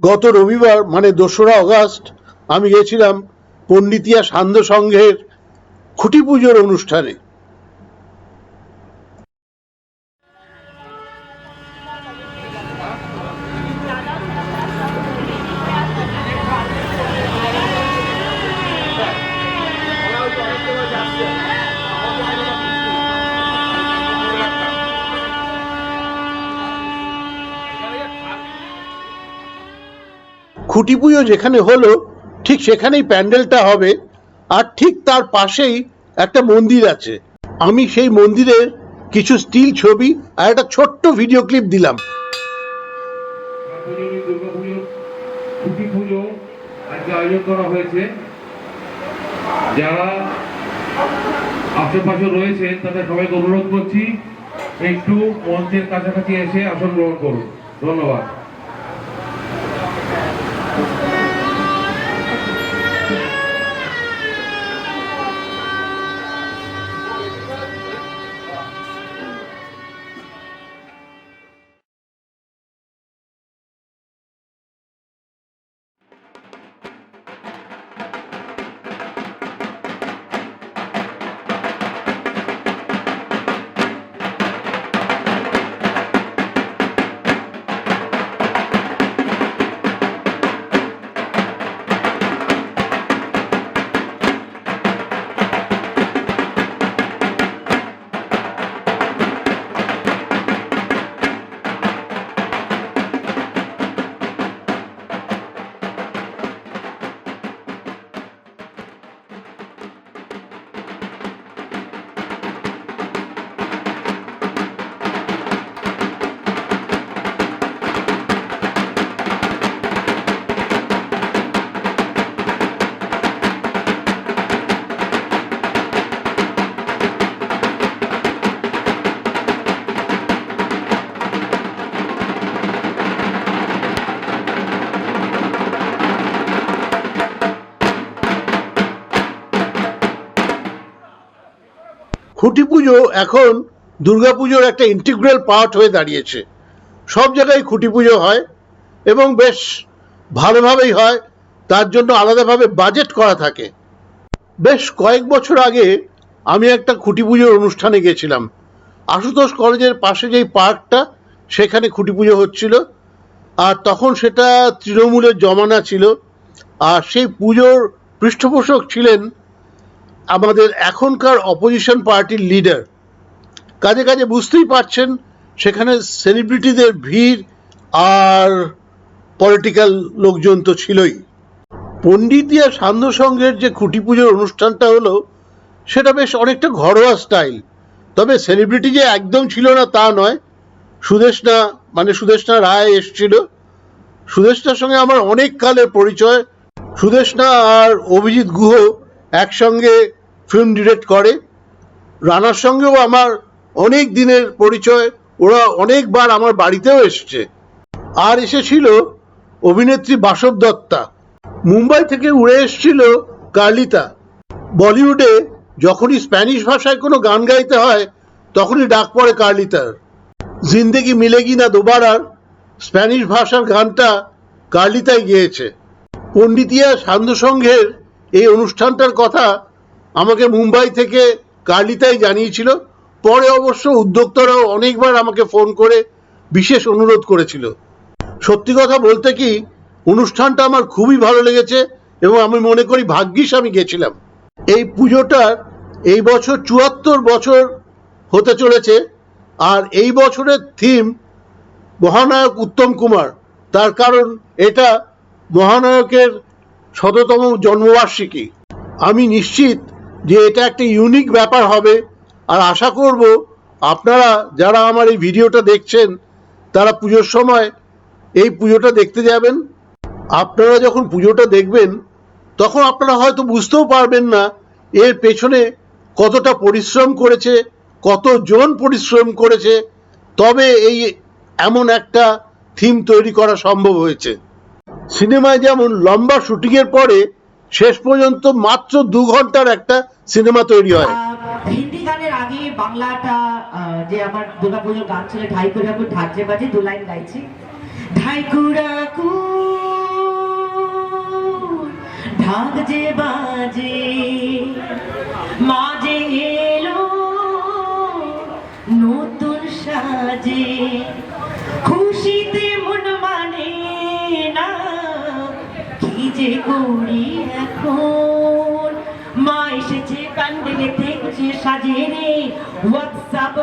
গত রবিবার মানে ২রা অগাস্ট আমি গেছিলাম পণ্ডিতিয়া সান্ধ্য সংঘের খুঁটি পুজোর অনুষ্ঠানে। খুঁটি পুজো যেখানে হলো ঠিক সেখানেই প্যান্ডেলটা হবে, আর ঠিক তার পাশেই একটা মন্দির আছে। আমি সেই মন্দিরের কিছু স্টিল ছবি আর একটা ছোট্ট ভিডিও ক্লিপ দিলাম। খুঁটি পুজো আজকে আয়োজন করা হয়েছে। যারা আশেপাশে রয়েছেন তাদের সবাইকে অনুরোধ করছি একটু মঞ্চের কাছাকাছি এসে আসন গ্রহণ করুন। ধন্যবাদ। খুঁটি পুজো এখন দুর্গাপুজোর একটা ইন্টিগ্রাল পার্ট হয়ে দাঁড়িয়েছে। সব জায়গায় খুঁটি পুজো হয় এবং বেশ ভালোভাবেই হয়, তার জন্য আলাদাভাবে বাজেট করা থাকে। বেশ কয়েক বছর আগে আমি একটা খুঁটি পুজোর অনুষ্ঠানে গেছিলাম। আশুতোষ কলেজের পাশে যেই পার্কটা, সেখানে খুঁটি পুজো হচ্ছিল, আর তখন সেটা তৃণমূলের জমানা ছিল। আর সেই পুজোর পৃষ্ঠপোষক ছিলেন আমাদের এখনকার অপোজিশন পার্টির লিডার। কাজে কাজে বুঝতেই পারছেন সেখানে সেলিব্রিটিদের ভিড় আর পলিটিক্যাল লোকজন তো ছিলই। পণ্ডিতিয়া সান্ধ্য সংঘের যে খুঁটি পুজোর অনুষ্ঠানটা হলো সেটা বেশ অনেকটা ঘরোয়া স্টাইল। তবে সেলিব্রিটি যে একদম ছিল না তা নয়। সুদেষ্ণা রায় এসেছিল। সুদেষ্ণার সঙ্গে আমার অনেক কালের পরিচয়। সুদেষ্ণা আর অভিজিৎ গুহ একসঙ্গে ফিল্ম ডিরেক্ট করে। রানার সঙ্গেও আমার অনেক দিনের পরিচয়, ওরা অনেকবার আমার বাড়িতেও এসেছে। আর এসেছিল অভিনেত্রী বাসব দত্তা। মুম্বাই থেকে উড়ে এসেছিল কার্লিতা। বলিউডে যখনই স্প্যানিশ ভাষায় কোনো গান গাইতে হয় তখনই ডাক পড়ে কার্লিতার। জিন্দেগি মিলেগি না দোবারার স্প্যানিশ ভাষার গানটা কার্লিতাই গেয়েছে। পণ্ডিতিয়া সান্ধ্য সংঘের এই অনুষ্ঠানটার কথা আমাকে মুম্বাই থেকে কার্লিতাই জানিয়েছিল। পরে অবশ্য উদ্যোক্তারাও অনেকবার আমাকে ফোন করে বিশেষ অনুরোধ করেছিল। সত্যি কথা বলতে কি, অনুষ্ঠানটা আমার খুবই ভালো লেগেছে এবং আমি মনে করি ভাগ্যিস আমি গেছিলাম। এই পুজোটার এই বছর ৭৪ বছর হতে চলেছে, আর এই বছরের থিম মহানায়ক উত্তম কুমার। তার কারণ এটা মহানায়কের ১০০তম জন্মবার্ষিকী। আমি নিশ্চিত যে এটা একটা ইউনিক ব্যাপার হবে, আর আশা করব আপনারা যারা আমার এই ভিডিওটা দেখছেন তারা পুজোর সময় এই পুজোটা দেখতে যাবেন। আপনারা যখন পুজোটা দেখবেন তখন আপনারা হয়তো বুঝতেও পারবেন না এর পেছনে কতটা পরিশ্রম করেছে, কতজন পরিশ্রম করেছে, তবে এই এমন একটা থিম তৈরি করা সম্ভব হয়েছে। সিনেমায় যেমন লম্বা শুটিংয়ের পরে শেষ পর্যন্ত মাত্র ২ ঘন্টার একটা সিনেমা তৈরি হয়। হিন্দি গানের আগে বাংলাটা যে আমার দুর্গাপুজোর গান ছিল ঢাইকুড়াকু ঢাকছে বাজে ২ লাইন গাইছি। ঢাইকুড়াকু যে করি এখন মা এসেছে প্যান্ডেলেতে গুছিয়ে সাজিয়ে রে হোয়াটসঅ্যাপ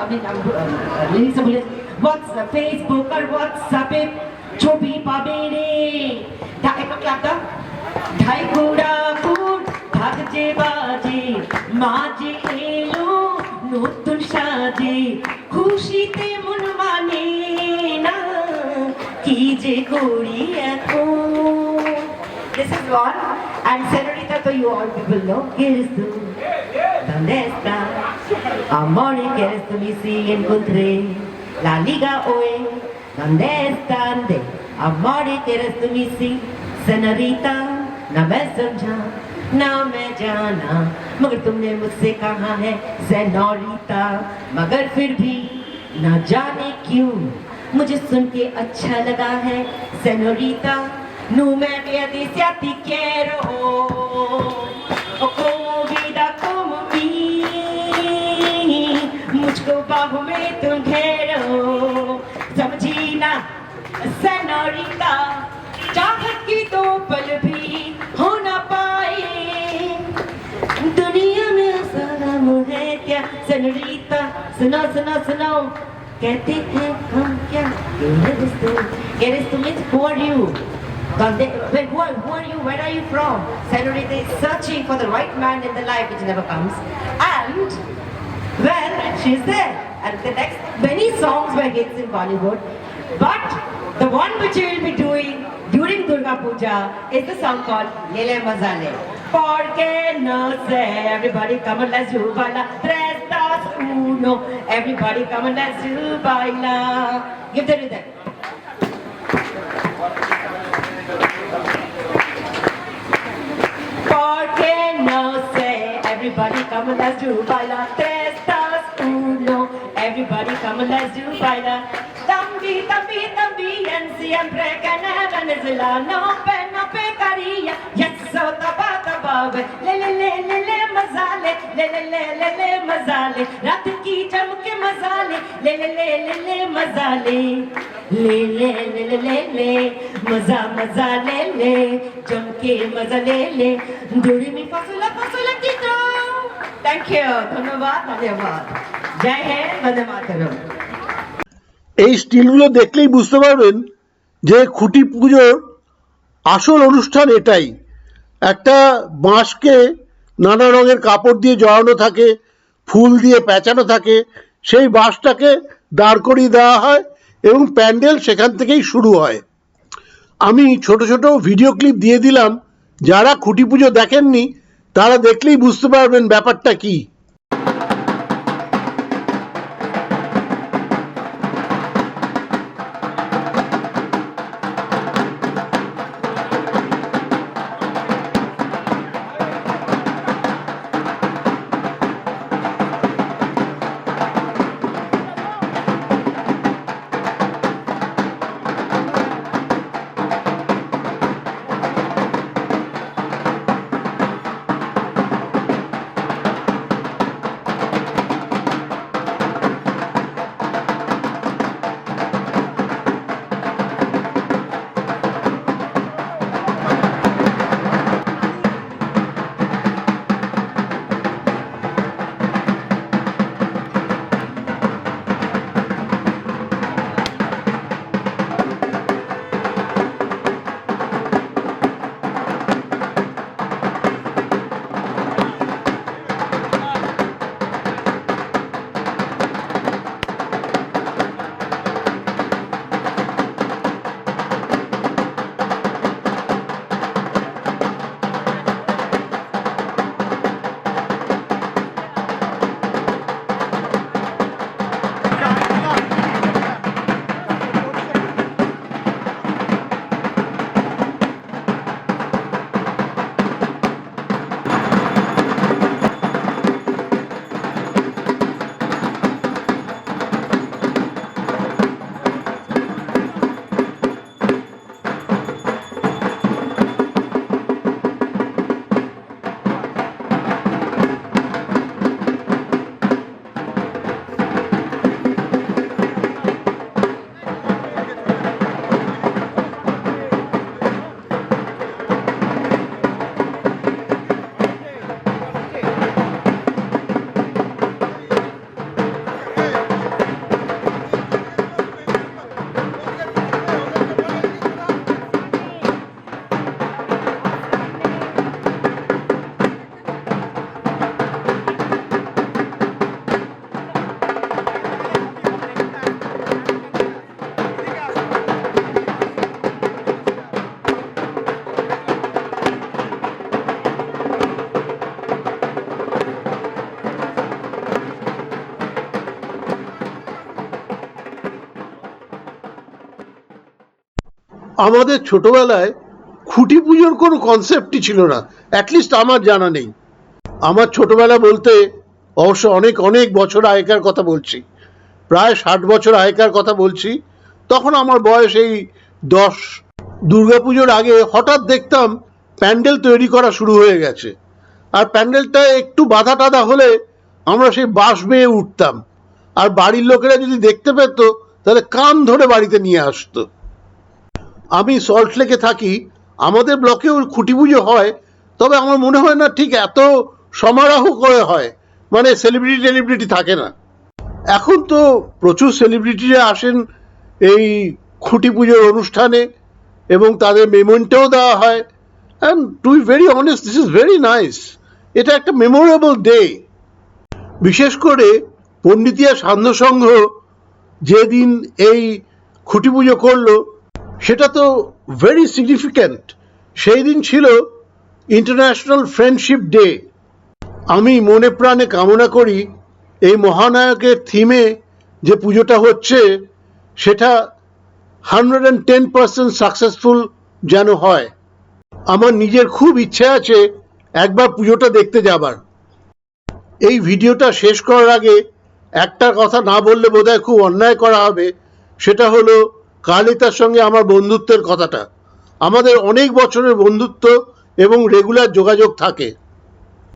আমি লিরিক্সে বলে হোয়াটসঅ্যাপ ফেসবুক আর হোয়াটসঅ্যাপে ছবি পাবে রে একটু ক্লাবটা ঢাই ঘোড়া ফুট থাকছে বাজে মাঝে এলো নতুন সাজে খুশিতে মন মানে না কি যে করি এখন This is one and Senorita to you all people know quieres tú ¿Dónde está? Amore quieres tú mi si encontré la liga hoy ¿Dónde están? De amore quieres tú mi si Senorita ना मैं समझा ना मैं जाना मगर तुमने मुझसे कहा है सेनोरिटा मगर फिर भी ना जाने क्यों मुझे सुन के अच्छा लगा है senorita no me veas ya te quiero o como vida como mí मुझको बाहों में तुम घेरो समझी ना सेनोरिटा चाहत की तो पल भी हो ना पाए दुनिया में सलाम है क्या सेनोरिटा सुनो सुनो सुनो कहते हैं हम क्या eres tú means who are you wait, who are you where are you from Senorita is searching for the right man in the life which never comes and well she's there and the next many songs were hits in Bollywood but the one which we will be doing during Durga Puja is the song called Lele Mazale. Porque no sé, everybody come and let's do baila. Tres, dos, uno. Everybody come and let's do baila. Give the rhythm. Porque no sé, everybody come and let's do baila. Tres, dos, uno. Everybody come and let's do baila. Tambi, tambi, tambi, and siempre que Venezuela no pecaría. Yes, so taba, taba, le, mazale, le, mazale. Raat ki jam ke mazale, le, mazale. Le, maza, le, jam ke maza, le. Duri mi fasula kito. Thank you, ধন্যবাদ. জয় হিন্দ, বন্দে মাতরম. এই স্টিলগুলো দেখলেই বুঝতে পারবেন যে খুঁটি পুজোর আসল অনুষ্ঠান এটাই একটা বাঁশকে নানা রঙের কাপড় দিয়ে জড়ানো থাকে ফুল দিয়ে পেঁচানো থাকে সেই বাঁশটাকে দাঁড় করিয়ে দেওয়া হয় এবং প্যান্ডেল সেখান থেকেই শুরু হয় আমি ছোট ছোট ভিডিও ক্লিপ দিয়ে দিলাম যারা খুঁটি পুজো দেখেননি তারা দেখলেই বুঝতে পারবেন ব্যাপারটা কি আমাদের ছোটবেলায় খুঁটি পুজোর কোনো কনসেপ্টই ছিল না, অ্যাটলিস্ট আমার জানা নেই। আমার ছোটবেলা বলতে অবশ্য অনেক অনেক বছর আগেকার কথা বলছি, প্রায় 60 বছর আগেকার কথা বলছি। তখন আমার বয়স এই 10। দুর্গাপুজোর আগে হঠাৎ দেখতাম প্যান্ডেল তৈরি করা শুরু হয়ে গেছে, আর প্যান্ডেলটা একটু বাধা টাধা হলে আমরা সেই বাঁশ বেয়ে উঠতাম, আর বাড়ির লোকেরা যদি দেখতে পেত তাহলে কান ধরে বাড়িতে নিয়ে আসতো। আমি সল্টলেকে থাকি, আমাদের ব্লকেও খুঁটি পুজো হয়, তবে আমার মনে হয় না ঠিক এত সমারোহ করে হয়, মানে সেলিব্রিটি থাকে না। এখন তো প্রচুর সেলিব্রিটিরা আসেন এই খুঁটি পুজোর অনুষ্ঠানে, এবং তাদের মেমেন্টোও দেওয়া হয়। And to be very honest, this is very nice. এটা একটা মেমোরেবল ডে। বিশেষ করে পণ্ডিতিয়া সান্ধ্য সংঘ যেদিন এই খুঁটি পুজো করলো, সেটা তো ভেরি সিগনিফিক্যান্ট। সেই দিন ছিল ইন্টারন্যাশনাল ফ্রেন্ডশিপ ডে। আমি মনে প্রাণে কামনা করি এই মহানায়কের থিমে যে পুজোটা হচ্ছে সেটা 110% সাকসেসফুল যেন হয়। আমার নিজের খুব ইচ্ছে আছে একবার পুজোটা দেখতে যাবার। এই ভিডিওটা শেষ করার আগে একটা কথা না বললে বোধহয় খুব অন্যায় করা হবে, সেটা হলো কালিতার সঙ্গে আমার বন্ধুত্বের কথাটা। আমাদের অনেক বছরের বন্ধুত্ব এবং রেগুলার যোগাযোগ থাকে।